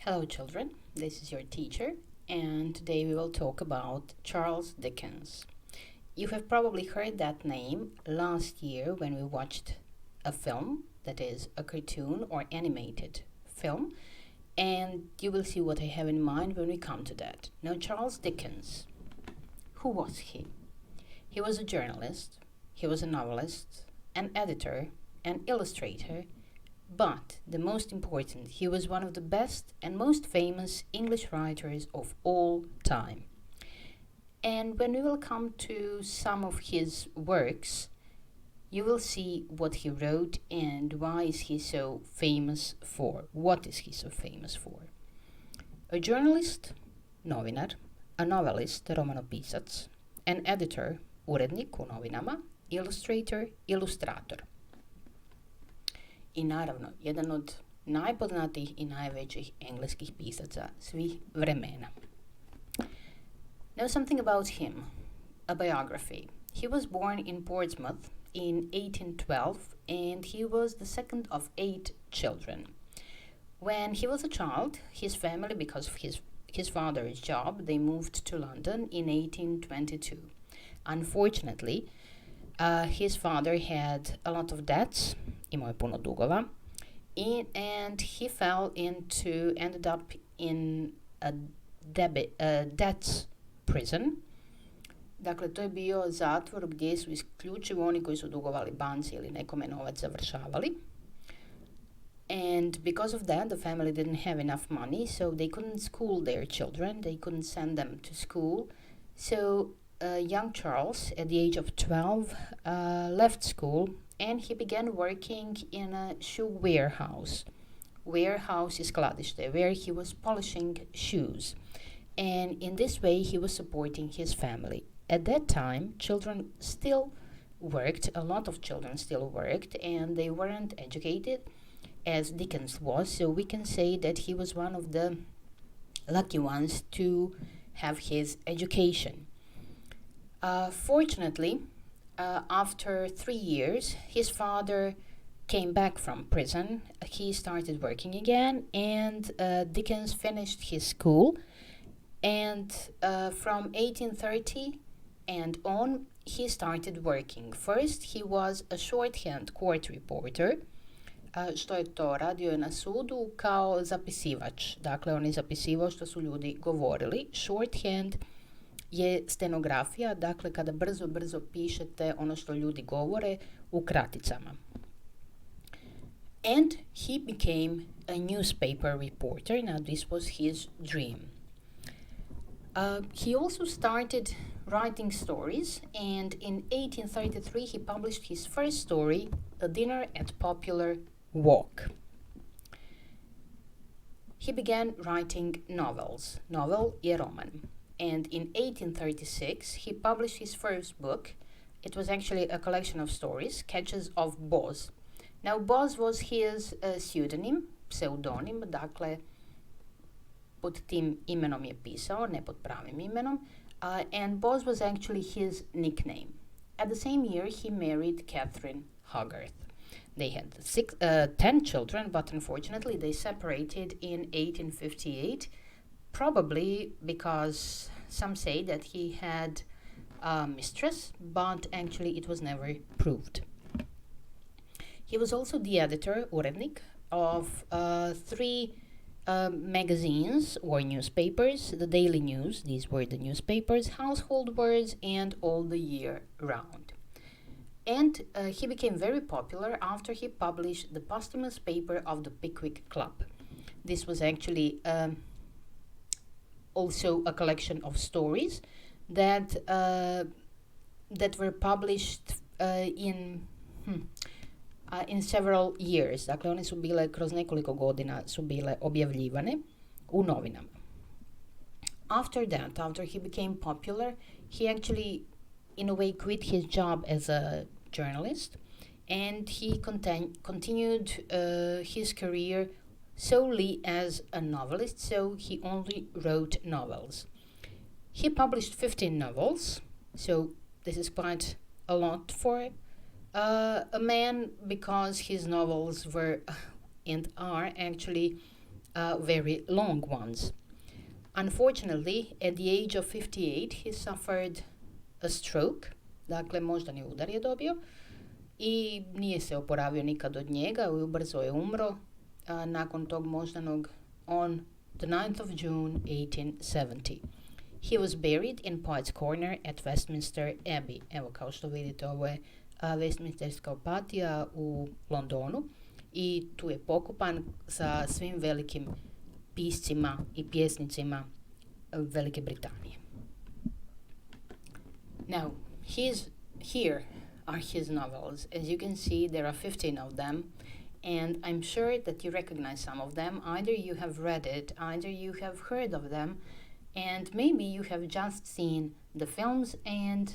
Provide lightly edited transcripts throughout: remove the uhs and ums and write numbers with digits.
Hello, children. This is your teacher, and today we will talk about Charles Dickens. You have probably heard that name last year when we watched a film, that is, a cartoon or animated film, and you will see what I have in mind when we come to that. Now, Charles Dickens, who was he? He was a journalist, he was a novelist, an editor, an illustrator, but the most important, he was one of the best and most famous English writers of all time. And when we will come to some of his works, you will see what he wrote and why is he so famous for. What is he so famous for? A journalist, novinar, a novelist, romanopisac, an editor, urednik u novinama, illustrator, ilustrator. I naravno, jedan od najpoznatijih i najvećih engleskih pisaca svih vremena. Now something about him, a biography. He was born in Portsmouth in 1812 and he was the second of 8 children. When he was a child, his family, because of his father's job, they moved to London in 1822. Unfortunately, his father had a lot of debts, imao je puno dugova, and he ended up in a debts prison. Dakle, to je bio zatvor gdje su isključivo oni koji su dugovali banci ili nekome novac završavali. And because of that, the family didn't have enough money, so they couldn't school their children, they couldn't send them to school. So young Charles, at the age of 12, left school and he began working in a shoe warehouse. Warehouse is skladište, where he was polishing shoes. And in this way, he was supporting his family. At that time, children still worked, a lot of children still worked, and they weren't educated as Dickens was, so we can say that he was one of the lucky ones to have his education. Fortunately, after 3 years, his father came back from prison. He started working again, and Dickens finished his school. And from 1830 and on, he started working. First, he was a shorthand court reporter. Što je to? Radio je na sudu kao zapisivač. Dakle, on je zapisivao što su ljudi govorili. Shorthand je stenografija, dakle kada brzo pišete ono što ljudi govore u kraticama. And he became a newspaper reporter. Now this was his dream. He also started writing stories, and in 1833 he published his first story, A Dinner at Popular Walk. He began writing novels. Novel je roman. And in 1836 he published his first book. It was actually a collection of stories, Sketches of Boz. Now Boz was his pseudonym, pseudonym, dakle pod tim imenom je pisao, ne pod pravim imenom, and Boz was actually his nickname. At the same year, he married Catherine Hogarth. They had 10 children, but unfortunately they separated in 1858, probably because some say that he had a mistress, but actually it was never proved. He was also the editor, urednik, of 3 magazines or newspapers, the Daily News, these were the newspapers, Household Words, and All the Year Round. And he became very popular after he published the posthumous paper of the Pickwick Club. This was actually also a collection of stories that were published in several years. Dakle, one su bile kroz nekoliko godina su bile objavljivane u novinama. After that, after he became popular, he actually, in a way, quit his job as a journalist, and he continued his career solely as a novelist, so he only wrote novels. He published 15 novels, so this is quite a lot for a man, because his novels were and are actually very long ones. Unfortunately, at the age of 58, he suffered a stroke, dakle moždani udar je dobio i nije se oporavio nikad od njega i ubrzo je umro nakon tog moždanog on the 9th of June 1870. He was buried in Poets Corner at Westminster Abbey. Evo, kao što vidite, ovo je Westminsterska apatija u Londonu i tu je pokopan sa svim velikim piscima i pjesnicima Velike Britanije. Now, here are his novels. As you can see, there are 15 of them, and I'm sure that you recognize some of them. Either you have read it, either you have heard of them, and maybe you have just seen the films and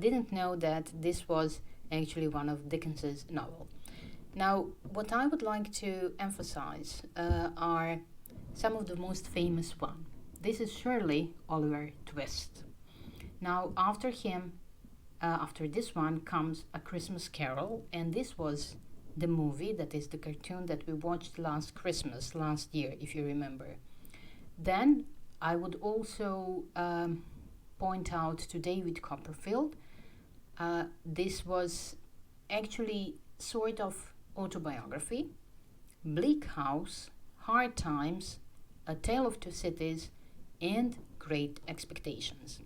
didn't know that this was actually one of Dickens's novels. Now, what I would like to emphasize are some of the most famous ones. This is surely Oliver Twist. Now, after him, after this one comes A Christmas Carol, and this was the movie, that is the cartoon that we watched last Christmas, last year, if you remember. Then I would also point out to David Copperfield. This was actually sort of autobiography. Bleak House, Hard Times, A Tale of Two Cities, and Great Expectations.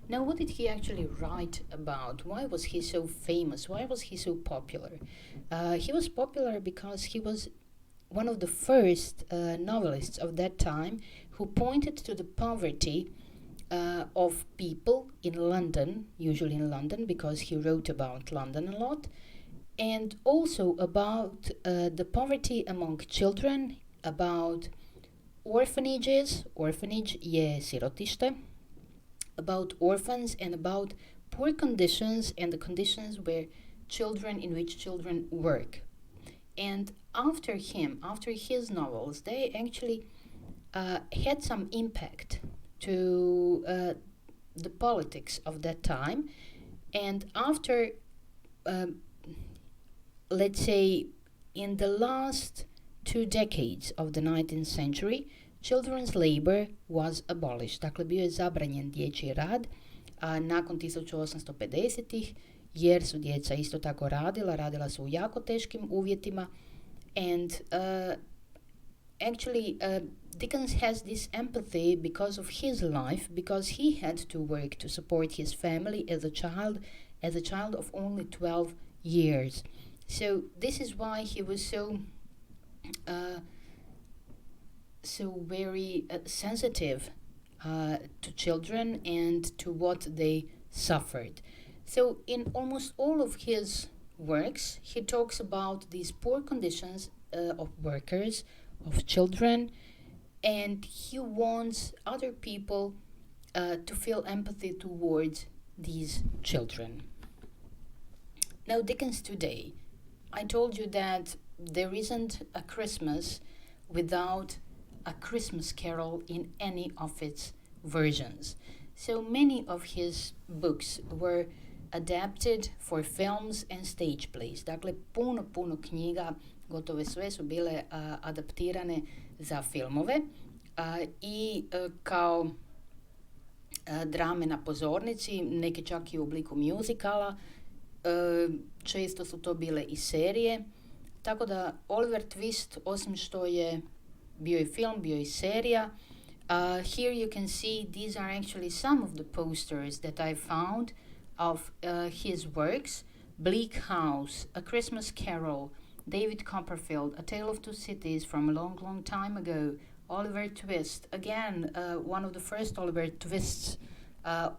Now, what did he actually write about? Why was he so famous? Why was he so popular? He was popular because he was one of the first novelists of that time who pointed to the poverty of people in London, usually in London, because he wrote about London a lot, and also about the poverty among children, about orphanages, orphanage je sirotište, about orphans and about poor conditions and the conditions where children, in which children work. And after his novels, they actually had some impact to the politics of that time. And after, let's say, in the last 2 decades of the 19th century, children's labor was abolished. Dakle, bio je zabranjen dječji rad nakon 1850-ih, jer su djeca isto tako radila su u jako teškim uvjetima. And actually, Dickens has this empathy because of his life, because he had to work to support his family as a child of only 12 years. So this is why he was so very sensitive to children and to what they suffered. So in almost all of his works, he talks about these poor conditions of workers, of children, and he wants other people to feel empathy towards these children. Now, Dickens today, I told you that there isn't a Christmas without A Christmas Carol in any of its versions. So many of his books were adapted for films and stage plays. Dakle, puno knjiga, gotovo sve su bile adaptirane za filmove i kao drame na pozornici, neke čak i u obliku muzikala. Često su to bile i serije. Tako da Oliver Twist, osim što je bio i film, bio i serija, here you can see these are actually some of the posters that I found of his works. Bleak House, A Christmas Carol, David Copperfield, A Tale of Two Cities from a long time ago, Oliver Twist, again one of the first Oliver Twists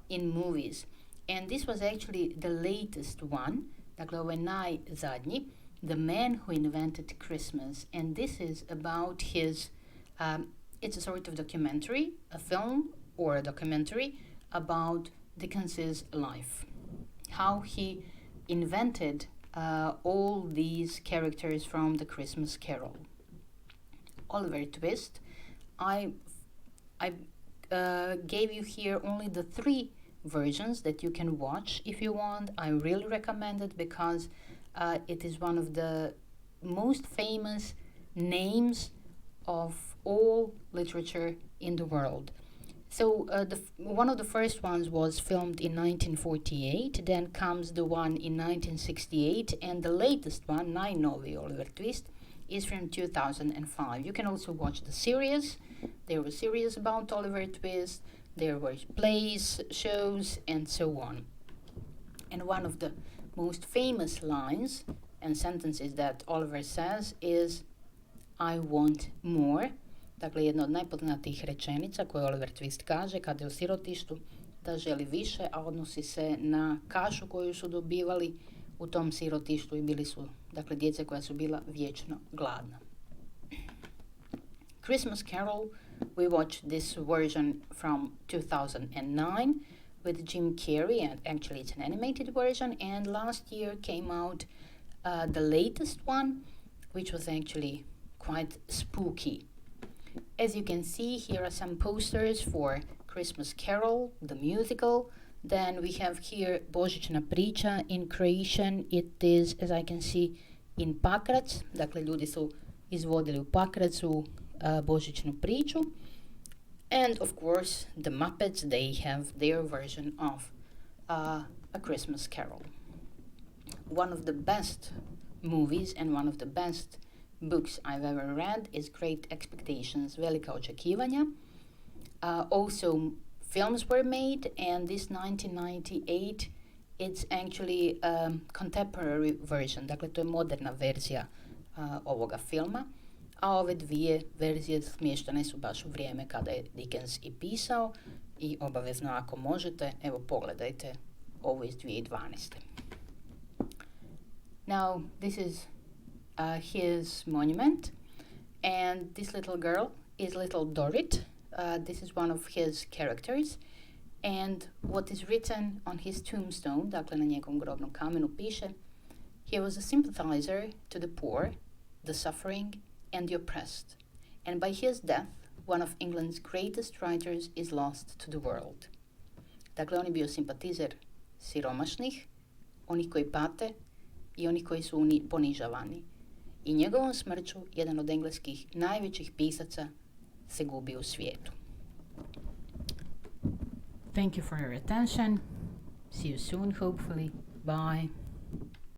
in movies. And this was actually the latest one, dakle ovo je najzadnji, The Man Who Invented Christmas. And this is about his, it's a sort of documentary, a film or a documentary about Dickens's life. How he invented all these characters from the Christmas Carol. Oliver Twist, I gave you here only the 3 versions that you can watch if you want. I really recommend it because it is one of the most famous names of all literature in the world. So one of the first ones was filmed in 1948, then comes the one in 1968, and the latest one, Najnoviji Oliver Twist, is from 2005. You can also watch the series. There were series about Oliver Twist, there were plays, shows, and so on. And one of the most famous lines and sentences that Oliver says is, I want more. Dakle, jedna od najpoznatijih rečenica koju Oliver Twist kaže kada je u sirotištu, da želi više, a odnosi se na kašu koju su dobivali u tom sirotištu i bili su, dakle, djece koja su bila vječno gladna. Christmas Carol, we watched this version from 2009 with Jim Carrey, and actually it's an animated version, and last year came out the latest one, which was actually quite spooky. As you can see, here are some posters for Christmas Carol, the musical. Then we have here Božićna priča. In Croatian it is, as I can see, in Pakrac. Dakle, ljudi su izvodili u Pakracu Božićnu priču. And of course, the Muppets, they have their version of A Christmas Carol. One of the best movies and one of the best books I've ever read is Great Expectations, Velika očekivanja. Also, films were made, and this 1998, it's actually a contemporary version. Dakle, to je moderna verzija ovoga filma, a ove dvije verzije smještene su baš u vrijeme kada je Dickens i pisao i obavezno ako možete, evo pogledajte ovo iz 2012. Now, this is his monument, and this little girl is little Dorrit. This is one of his characters, and what is written on his tombstone, dakle na njegovom grobnom kamenu piše, he was a sympathizer to the poor, the suffering, and the oppressed, and by his death, one of England's greatest writers is lost to the world. Dakle, on je bio simpatizer siromašnih, onih koji pate i onih koji su ponižavani. I njegovom smrću jedan od engleskih najvećih pisaca se gubi u svijetu. Thank you for your attention. See you soon, hopefully. Bye.